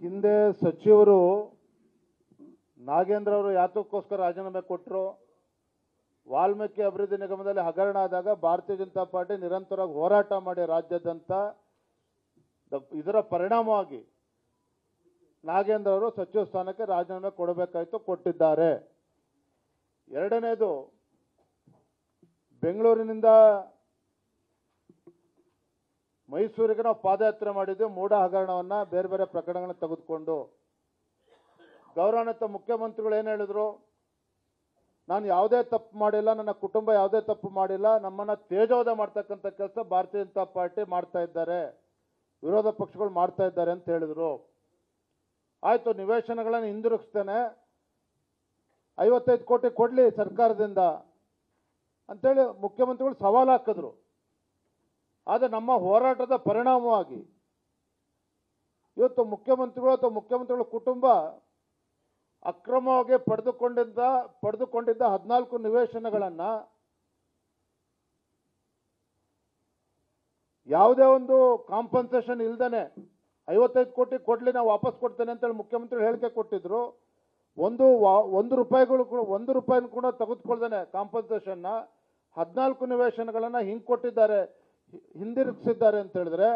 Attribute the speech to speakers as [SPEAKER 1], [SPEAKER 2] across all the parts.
[SPEAKER 1] ಹಿಂದೆ ಸಚಿವರು ನಾಗೇಂದ್ರ ಅವರು ಯಾತಕ್ಕೋಸ್ಕರ ರಾಜೀನಾಮೆ ಕೊಟ್ಟರು, ವಾಲ್ಮೀಕಿ ಅಭಿವೃದ್ಧಿ ನಿಗಮದಲ್ಲಿ ಹಗರಣ ಆದಾಗ ಭಾರತೀಯ ಜನತಾ ಪಾರ್ಟಿ ನಿರಂತರವಾಗಿ ಹೋರಾಟ ಮಾಡಿ ರಾಜ್ಯಾದ್ಯಂತ ಇದರ ಪರಿಣಾಮವಾಗಿ ನಾಗೇಂದ್ರ ಅವರು ಸಚಿವ ಸ್ಥಾನಕ್ಕೆ ರಾಜೀನಾಮೆ ಕೊಡಬೇಕಾಯಿತು, ಕೊಟ್ಟಿದ್ದಾರೆ. ಎರಡನೇದು, ಬೆಂಗಳೂರಿನಿಂದ ಮೈಸೂರಿಗೆ ನಾವು ಪಾದಯಾತ್ರೆ ಮಾಡಿದ್ವಿ. ಮೂಡ ಹಗರಣವನ್ನು ಬೇರೆ ಬೇರೆ ಪ್ರಕರಣಗಳನ್ನು ತೆಗೆದುಕೊಂಡು ಗೌರವಾನ್ವಿತ ಮುಖ್ಯಮಂತ್ರಿಗಳು ಏನು ಹೇಳಿದ್ರು, ನಾನು ಯಾವುದೇ ತಪ್ಪು ಮಾಡಿಲ್ಲ, ನನ್ನ ಕುಟುಂಬ ಯಾವುದೇ ತಪ್ಪು ಮಾಡಿಲ್ಲ, ನಮ್ಮನ್ನು ತೇಜೋವಧೆ ಮಾಡ್ತಕ್ಕಂಥ ಕೆಲಸ ಭಾರತೀಯ ಜನತಾ ಪಾರ್ಟಿ ಮಾಡ್ತಾ ಇದ್ದಾರೆ, ವಿರೋಧ ಪಕ್ಷಗಳು ಮಾಡ್ತಾ ಇದ್ದಾರೆ ಅಂತ ಹೇಳಿದರು. ಆಯಿತು, ನಿವೇಶನಗಳನ್ನು ಹಿಂದಿರುಗಿಸ್ತೇನೆ, 55 ಕೋಟಿ ಕೊಡಲಿ ಸರ್ಕಾರದಿಂದ ಅಂತೇಳಿ ಮುಖ್ಯಮಂತ್ರಿಗಳು ಸವಾಲು ಹಾಕಿದ್ರು. ಆದರೆ ನಮ್ಮ ಹೋರಾಟದ ಪರಿಣಾಮವಾಗಿ ಇವತ್ತು ಮುಖ್ಯಮಂತ್ರಿಗಳು ಅಥವಾ ಮುಖ್ಯಮಂತ್ರಿಗಳ ಕುಟುಂಬ ಅಕ್ರಮವಾಗಿ ಪಡೆದುಕೊಂಡಿದ್ದ 14 ನಿವೇಶನಗಳನ್ನು ಯಾವುದೇ ಒಂದು ಕಾಂಪನ್ಸೇಷನ್ ಇಲ್ದೇನೆ 55 ಕೋಟಿ ಕೊಡಲಿ, ನಾವು ವಾಪಸ್ ಕೊಡ್ತೇನೆ ಅಂತೇಳಿ ಮುಖ್ಯಮಂತ್ರಿ ಹೇಳಿಕೆ ಕೊಟ್ಟಿದ್ರು. ಒಂದು ರೂಪಾಯಿನೂ ಕೂಡ ತೆಗೆದುಕೊಳ್ದೇನೆ ಕಾಂಪನ್ಸೇಷನ್ನ 14 ನಿವೇಶನಗಳನ್ನು ಹಿಂಗೆ ಕೊಟ್ಟಿದ್ದಾರೆ, ಹಿಂದಿರುಗಿಸಿದ್ದಾರೆ ಅಂತ ಹೇಳಿದ್ರೆ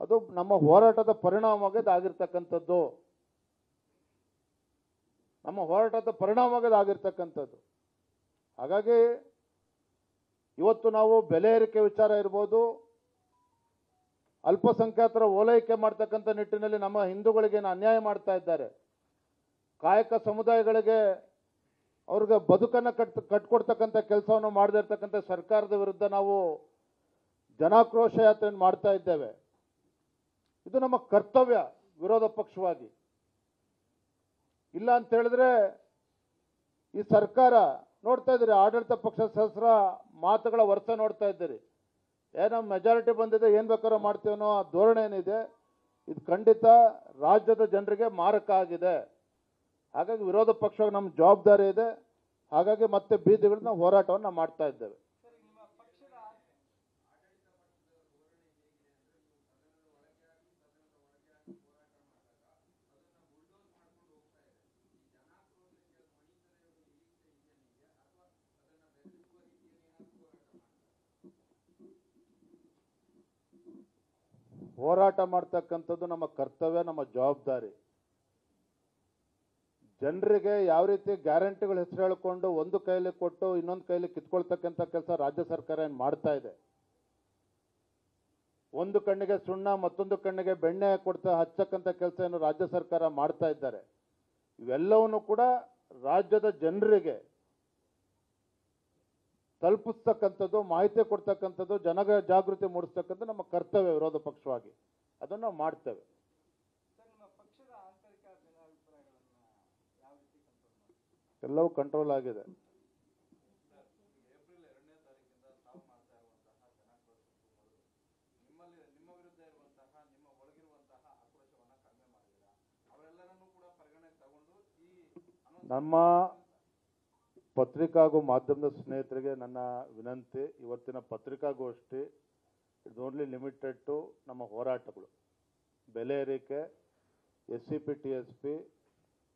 [SPEAKER 1] ಅದು ನಮ್ಮ ಹೋರಾಟದ ಪರಿಣಾಮವಾಗಿ ಆಗಿರ್ತಕ್ಕಂಥದ್ದು, ನಮ್ಮ ಹೋರಾಟದ ಪರಿಣಾಮವಾಗಿ ಆಗಿರ್ತಕ್ಕಂಥದ್ದು. ಹಾಗಾಗಿ ಇವತ್ತು ನಾವು ಬೆಲೆ ಏರಿಕೆ ವಿಚಾರ ಇರ್ಬೋದು, ಅಲ್ಪಸಂಖ್ಯಾತರ ಓಲೈಕೆ ಮಾಡ್ತಕ್ಕಂಥ ನಿಟ್ಟಿನಲ್ಲಿ ನಮ್ಮ ಹಿಂದೂಗಳಿಗೆ ಅನ್ಯಾಯ ಮಾಡ್ತಾ ಇದ್ದಾರೆ, ಕಾಯಕ ಸಮುದಾಯಗಳಿಗೆ ಅವ್ರಿಗೆ ಬದುಕನ್ನು ಕಟ್ಕೊಡ್ತಕ್ಕಂಥ ಕೆಲಸವನ್ನು ಮಾಡದೇ ಇರ್ತಕ್ಕಂಥ ಸರ್ಕಾರದ ವಿರುದ್ಧ ನಾವು ಜನಾಕ್ರೋಶ ಯಾತ್ರೆಯನ್ನು ಮಾಡ್ತಾ ಇದ್ದೇವೆ. ಇದು ನಮ್ಮ ಕರ್ತವ್ಯ ವಿರೋಧ ಪಕ್ಷವಾಗಿ. ಇಲ್ಲ ಅಂತ ಹೇಳಿದ್ರೆ ಈ ಸರ್ಕಾರ ನೋಡ್ತಾ ಇದ್ದೀರಿ, ಆಡಳಿತ ಪಕ್ಷದ ಸದಸ್ಯರ ಮಾತುಗಳ ವರ್ಷ ನೋಡ್ತಾ ಇದ್ದೀರಿ, ಏನೋ ಮೆಜಾರಿಟಿ ಬಂದಿದೆ ಏನು ಬೇಕಾದ್ರೂ ಮಾಡ್ತೀವಿ ಅನ್ನೋ ಧೋರಣೆ ಏನಿದೆ, ಇದು ಖಂಡಿತ ರಾಜ್ಯದ ಜನರಿಗೆ ಮಾರಕ ಆಗಿದೆ. ಹಾಗಾಗಿ ವಿರೋಧ ಪಕ್ಷವಾಗಿ ನಮ್ಮ ಜವಾಬ್ದಾರಿ ಇದೆ. ಹಾಗಾಗಿ ಮತ್ತೆ ಬೀದಿಗಳನ್ನ ಹೋರಾಟವನ್ನು ನಾವು ಮಾಡ್ತಾ ಇದ್ದೇವೆ. ಹೋರಾಟ ಮಾಡ್ತಕ್ಕಂಥದ್ದು ನಮ್ಮ ಕರ್ತವ್ಯ, ನಮ್ಮ ಜವಾಬ್ದಾರಿ. ಜನರಿಗೆ ಯಾವ ರೀತಿ ಗ್ಯಾರಂಟಿಗಳು ಹೆಸರು ಹೇಳಿಕೊಂಡು ಒಂದು ಕೈಯಲ್ಲಿ ಕೊಟ್ಟು ಇನ್ನೊಂದು ಕೈಯಲ್ಲಿ ಕಿತ್ಕೊಳ್ತಕ್ಕಂಥ ಕೆಲಸ ರಾಜ್ಯ ಸರ್ಕಾರ ಏನು ಮಾಡ್ತಾ ಇದೆ. ಒಂದು ಕಣ್ಣಿಗೆ ಸುಣ್ಣ ಮತ್ತೊಂದು ಕಣ್ಣಿಗೆ ಬೆಣ್ಣೆ ಹಚ್ಚಕ್ಕಂಥ ಕೆಲಸ ಏನು ರಾಜ್ಯ ಸರ್ಕಾರ ಮಾಡ್ತಾ ಇದ್ದಾರೆ. ಇವೆಲ್ಲವನ್ನು ಕೂಡ ರಾಜ್ಯದ ಜನರಿಗೆ ತಲುಪಿಸ್ತಕ್ಕಂಥದ್ದು, ಮಾಹಿತಿ ಕೊಡ್ತಕ್ಕಂಥದ್ದು, ಜಾಗೃತಿ ಮೂಡಿಸ್ತಕ್ಕಂಥದ್ದು ನಮ್ಮ ಕರ್ತವ್ಯ ವಿರೋಧ ಪಕ್ಷವಾಗಿ. ಅದನ್ನು ನಾವು ಮಾಡ್ತೇವೆ. ಎಲ್ಲವೂ ಕಂಟ್ರೋಲ್ ಆಗಿದೆ. ನಮ್ಮ ಪತ್ರಿಕಾ ಹಾಗೂ ಮಾಧ್ಯಮದ ಸ್ನೇಹಿತರಿಗೆ ನನ್ನ ವಿನಂತಿ, ಇವತ್ತಿನ ಪತ್ರಿಕಾಗೋಷ್ಠಿ ಇಟ್ಸ್ ಓನ್ಲಿ ಲಿಮಿಟೆಡ್ ಟು ನಮ್ಮ ಹೋರಾಟಗಳು, ಬೆಲೆ ಏರಿಕೆ, SCP TSP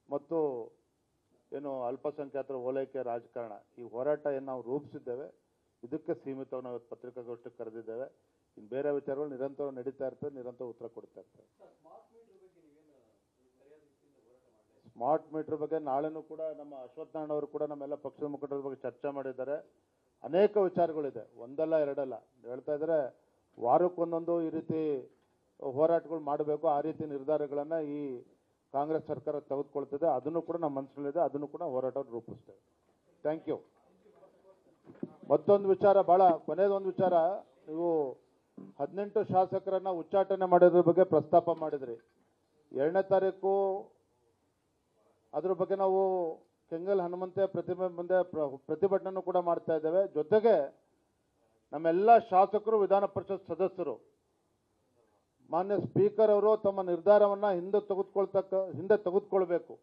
[SPEAKER 1] ಮತ್ತು ಏನು ಅಲ್ಪಸಂಖ್ಯಾತರ ಓಲೈಕೆ ರಾಜಕಾರಣ, ಈ ಹೋರಾಟ ಏನು ನಾವು ರೂಪಿಸಿದ್ದೇವೆ ಇದಕ್ಕೆ ಸೀಮಿತವಾಗಿ ನಾವು ಪತ್ರಿಕಾಗೋಷ್ಠಿ ಕರೆದಿದ್ದೇವೆ. ಇನ್ನು ಬೇರೆ ವಿಚಾರಗಳು ನಿರಂತರ ನಡೀತಾ ಇರ್ತದೆ, ನಿರಂತರ ಉತ್ತರ ಕೊಡ್ತಾ ಇರ್ತವೆ. ಸ್ಮಾರ್ಟ್ ಮೀಟರ್ ಬಗ್ಗೆ ನಾಳೆನೂ ಕೂಡ ನಮ್ಮ ಅಶ್ವತ್ಥನಾರಾಯಣ ಅವರು ಕೂಡ ನಮ್ಮೆಲ್ಲ ಪಕ್ಷದ ಮುಖಂಡರ ಬಗ್ಗೆ ಚರ್ಚೆ ಮಾಡಿದ್ದಾರೆ. ಅನೇಕ ವಿಚಾರಗಳಿದೆ, ಒಂದಲ್ಲ ಎರಡಲ್ಲ. ಹೇಳ್ತಾ ಇದ್ದಾರೆ ವಾರಕ್ಕೊಂದೊಂದು ಈ ರೀತಿ ಹೋರಾಟಗಳು ಮಾಡಬೇಕು, ಆ ರೀತಿ ನಿರ್ಧಾರಗಳನ್ನು ಈ ಕಾಂಗ್ರೆಸ್ ಸರ್ಕಾರ ತೆಗೆದುಕೊಳ್ತದೆ. ಅದನ್ನು ಕೂಡ ನಮ್ಮ ಮನಸ್ಸಿನಲ್ಲಿದೆ, ಅದನ್ನು ಕೂಡ ಹೋರಾಟವನ್ನು ರೂಪಿಸ್ತೇವೆ. Thank you. ಮತ್ತೊಂದು ವಿಚಾರ, ಭಾಳ ಕೊನೆಯದೊಂದು ವಿಚಾರ, ನೀವು 18 ಶಾಸಕರನ್ನು ಉಚ್ಚಾಟನೆ ಮಾಡೋದ್ರ ಬಗ್ಗೆ ಪ್ರಸ್ತಾಪ ಮಾಡಿದ್ರಿ. 2ನೇ ತಾರೀಕು ಅದ್ರ ಬಗ್ಗೆ ನಾವು ಕೆಂಗಲ್ ಹನುಮಂತೆ ಪ್ರತಿಮೆ ಮುಂದೆ ಪ್ರತಿಭಟನೆ ಕೂಡ ಮಾಡ್ತಾ ಇದ್ದೇವೆ. ಜೊತೆಗೆ ನಮ್ಮೆಲ್ಲ ಶಾಸಕರು, ವಿಧಾನ ಪರಿಷತ್ ಸದಸ್ಯರು, ಮಾನ್ಯ ಸ್ಪೀಕರ್ ಅವರು ತಮ್ಮ ನಿರ್ಧಾರವನ್ನು ಹಿಂದೆ ತೆಗೆದುಕೊಳ್ಬೇಕು.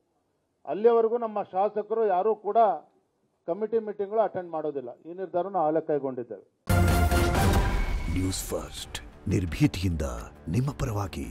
[SPEAKER 1] ಅಲ್ಲಿಯವರೆಗೂ ನಮ್ಮ ಶಾಸಕರು ಯಾರೂ ಕೂಡ ಕಮಿಟಿ ಮೀಟಿಂಗ್ಗಳು ಅಟೆಂಡ್ ಮಾಡೋದಿಲ್ಲ. ಈ ನಿರ್ಧಾರವನ್ನು ಆಗಲೇ ಕೈಗೊಂಡಿದ್ದೇವೆ.
[SPEAKER 2] ನ್ಯೂಸ್ ಫಸ್ಟ್, ನಿರ್ಭೀತಿಯಿಂದ ನಿಮ್ಮ ಪರವಾಗಿ.